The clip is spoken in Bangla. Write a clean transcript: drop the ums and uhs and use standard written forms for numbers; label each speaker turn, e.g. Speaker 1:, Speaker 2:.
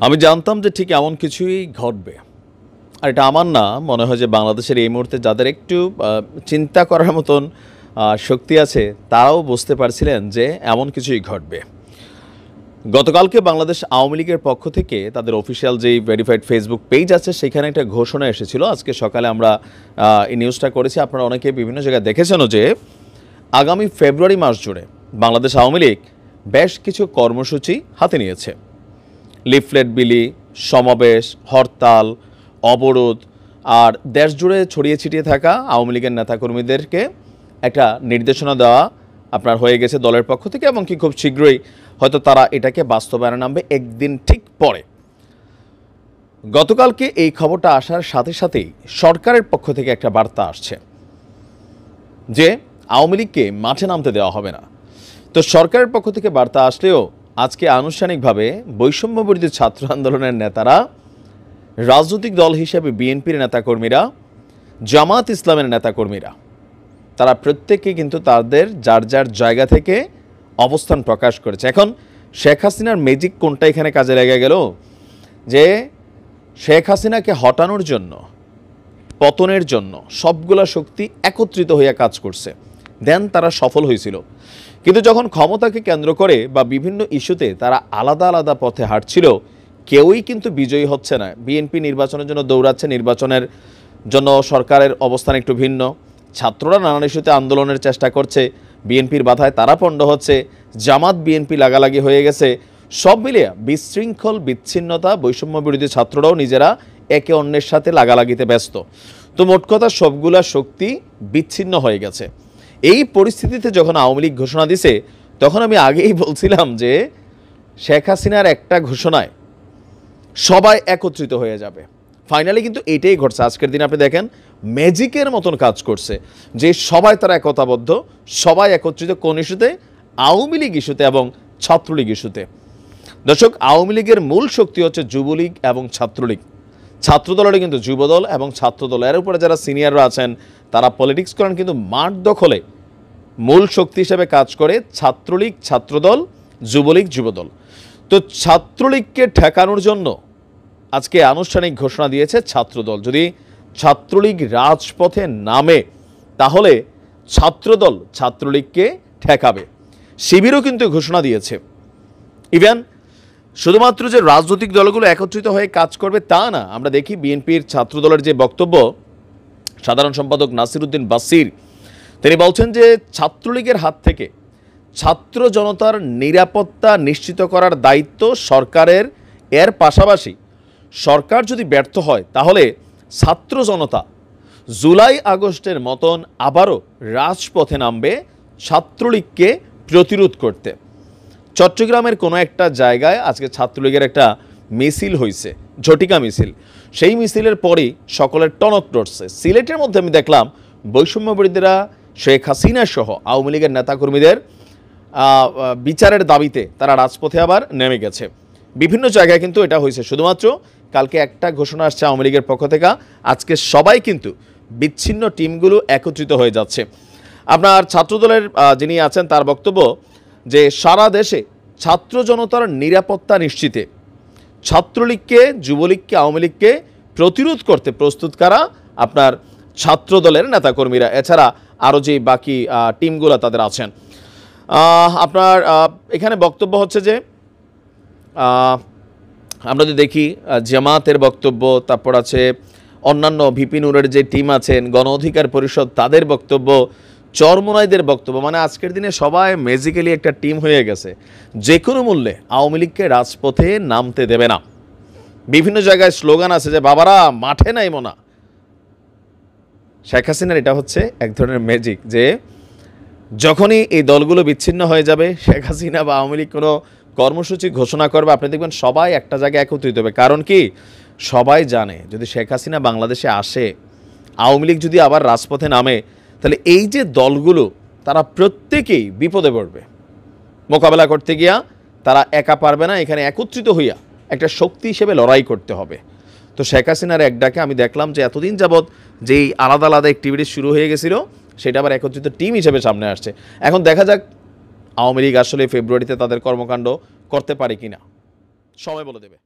Speaker 1: আমি জানতাম যে ঠিক এমন কিছুই ঘটবে। আর এটা আমার না, মনে হয় যে বাংলাদেশের এই মুহূর্তে যাদের একটু চিন্তা করার মতন শক্তি আছে তারাও বুঝতে পারছিলেন যে এমন কিছুই ঘটবে। গতকালকে বাংলাদেশ আওয়ামী লীগের পক্ষ থেকে তাদের অফিসিয়াল যেই ভেরিফাইড ফেসবুক পেজ আছে সেখানে একটা ঘোষণা এসেছিল। আজকে সকালে আমরা এই নিউজটা করেছি, আপনারা অনেকে বিভিন্ন জায়গায় দেখেছেনও যে আগামী ফেব্রুয়ারি মাস জুড়ে বাংলাদেশ আওয়ামী লীগ বেশ কিছু কর্মসূচি হাতে নিয়েছে। লিফলেট বিলি, সমাবেশ, হরতাল, অবরোধ আর দেশ জুড়ে ছড়িয়ে ছিটিয়ে থাকা আওয়ামী লীগের নেতাকর্মীদেরকে একটা নির্দেশনা দেওয়া আপনার হয়ে গেছে দলের পক্ষ থেকে, এবং কি খুব শীঘ্রই হয়তো তারা এটাকে বাস্তবায়নে নামবে একদিন ঠিক পরে। গতকালকে এই খবরটা আসার সাথে সাথেই সরকারের পক্ষ থেকে একটা বার্তা আসছে যে আওয়ামী লীগকে মাঠে নামতে দেওয়া হবে না। তো সরকারের পক্ষ থেকে বার্তা আসলেও আজকে আনুষ্ঠানিকভাবে বৈষম্য বিরোধী ছাত্র আন্দোলনের নেতারা, রাজনৈতিক দল হিসেবে বিএনপির নেতাকর্মীরা, জামাত ইসলামের নেতাকর্মীরা, তারা প্রত্যেকেই কিন্তু তাদের যার যার জায়গা থেকে অবস্থান প্রকাশ করেছে। এখন শেখ হাসিনার ম্যাজিক কোনটা এখানে কাজে লেগে গেল, যে শেখ হাসিনাকে হটানোর জন্য, পতনের জন্য সবগুলা শক্তি একত্রিত হয়ে কাজ করছে, দেন তারা সফল হয়েছিল। কিন্তু যখন ক্ষমতাকে কেন্দ্র করে বা বিভিন্ন ইস্যুতে তারা আলাদা আলাদা পথে হাঁটছিল, কেউই কিন্তু বিজয়ী হচ্ছে না। বিএনপি নির্বাচনের জন্য দৌড়াচ্ছে, নির্বাচনের জন্য সরকারের অবস্থান একটু ভিন্ন। ছাত্ররা নানান ইস্যুতে আন্দোলনের চেষ্টা করছে, বিএনপির বাধায় তারা পণ্ড হচ্ছে, জামাত বিএনপি লাগালাগি হয়ে গেছে। সব মিলিয়ে বিশৃঙ্খল, বিচ্ছিন্নতা, বৈষম্য বিরোধী ছাত্ররাও নিজেরা একে অন্যের সাথে লাগালাগিতে ব্যস্ত। তো মোট কথা সবগুলা শক্তি বিচ্ছিন্ন হয়ে গেছে। এই পরিস্থিতিতে যখন আওয়ামী লীগ ঘোষণা দিছে, তখন আমি আগেই বলছিলাম যে শেখ হাসিনার একটা ঘোষণায় সবাই একত্রিত হয়ে যাবে। ফাইনালি কিন্তু এটাই ঘটছে। আজকের দিন আপনি দেখেন ম্যাজিকের মতন কাজ করছে, যে সবাই তারা একতাবদ্ধ, সবাই একত্রিত। কোন ইস্যুতে? আওয়ামী লীগ ইস্যুতে এবং ছাত্রলীগ ইস্যুতে। দর্শক, আওয়ামী লীগের মূল শক্তি হচ্ছে যুবলীগ এবং ছাত্রলীগ। ছাত্রদলের কিন্তু যুবদল এবং ছাত্রদল, এর উপরে যারা সিনিয়ররা আছেন তারা পলিটিক্স করেন, কিন্তু মাঠ দখলে মূল শক্তি হিসেবে কাজ করে ছাত্রলীগ, ছাত্রদল, যুবলীগ, যুবদল। তো ছাত্রলীগকে ঠেকানোর জন্য আজকে আনুষ্ঠানিক ঘোষণা দিয়েছে ছাত্রদল। যদি ছাত্রলীগ রাজপথে নামে তাহলে ছাত্রদল ছাত্রলীগকে ঠেকাবে। শিবিরও কিন্তু ঘোষণা দিয়েছে। ইভেন শুধুমাত্র যে রাজনৈতিক দলগুলো একত্রিত হয়ে কাজ করবে তা না, আমরা দেখি বিএনপির ছাত্রদলের যে বক্তব্য, সাধারণ সম্পাদক নাসির উদ্দিন বাসির তিনি বলছেন যে ছাত্রলীগের হাত থেকে ছাত্র জনতার নিরাপত্তা নিশ্চিত করার দায়িত্ব সরকারের। এর পাশাপাশি সরকার যদি ব্যর্থ হয় তাহলে ছাত্র জনতা জুলাই আগস্টের মতন আবারও রাজপথে নামবে ছাত্রলীগকে প্রতিরোধ করতে। চট্টগ্রামের কোনো একটা জায়গায় আজকে ছাত্রলীগের একটা মিছিল হয়েছে, ঝটিকা মিছিল। সেই মিছিলের পরেই সকলের টনক নড়ছে। সিলেটের মধ্যে আমি দেখলাম বৈষম্য বিরোধীরা শেখ হাসিনা সহ আওয়ামী লীগের নেতাকর্মীদের বিচারের দাবিতে তারা রাজপথে আবার নেমে গেছে। বিভিন্ন জায়গায় কিন্তু এটা হয়েছে। শুধুমাত্র কালকে একটা ঘোষণা আসছে আওয়ামী লীগের পক্ষ থেকে, আজকে সবাই কিন্তু বিচ্ছিন্ন টিমগুলো একত্রিত হয়ে যাচ্ছে। আপনার ছাত্রদলের যিনি আছেন তার বক্তব্য যে সারা দেশে ছাত্র জনতার নিরাপত্তা নিশ্চিতে ছাত্রলীগকে, যুবলীগকে, আওয়ামী লীগকে প্রতিরোধ করতে প্রস্তুত কারা? আপনার ছাত্রদলের নেতাকর্মীরা, এছাড়া আরও যে বাকি টিমগুলো তাদের আছেন। আপনার এখানে বক্তব্য হচ্ছে যে আমরা যদি দেখি জামাতের বক্তব্য, তারপর আছে অন্যান্য ভিপি নুরের যে টিম আছেন, গণ অধিকার পরিষদ তাদের বক্তব্য, চরমোনাইদের বক্তব্য, মানে আজকের দিনে সবাই ম্যাজিক্যালি একটা টিম হয়ে গেছে। যে কোনো মূল্যে আওয়ামী লীগকে রাজপথে নামতে দেবে না। বিভিন্ন জায়গায় স্লোগান আছে যে বাবারা মাঠে নাইমো না। শেখ হাসিনার এটা হচ্ছে এক ধরনের ম্যাজিক, যে যখনই এই দলগুলো বিচ্ছিন্ন হয়ে যাবে, শেখ হাসিনা বা আওয়ামী লীগ কোনো কর্মসূচি ঘোষণা করবে, আপনি দেখবেন সবাই একটা জায়গায় একত্রিত হবে। কারণ কি, সবাই জানে যদি শেখ হাসিনা বাংলাদেশে আসে, আওয়ামী লীগ যদি আবার রাজপথে নামে, তাহলে এই যে দলগুলো তারা প্রত্যেকেই বিপদে পড়বে। মোকাবেলা করতে গিয়া তারা একা পারবে না, এখানে একত্রিত হইয়া একটা শক্তি হিসেবে লড়াই করতে হবে। তো শেখ হাসিনার এক ডাকে আমি দেখলাম যে এতদিন যাবৎ যেই আলাদা আলাদা অ্যাক্টিভিটি শুরু হয়ে গেছিল, সেটা আবার একত্রিত টিম হিসেবে সামনে আসছে। এখন দেখা যাক আওয়ামী লীগ আসলে ফেব্রুয়ারিতে তাদের কর্মকাণ্ড করতে পারে কিনা, সময় বলে দেবে।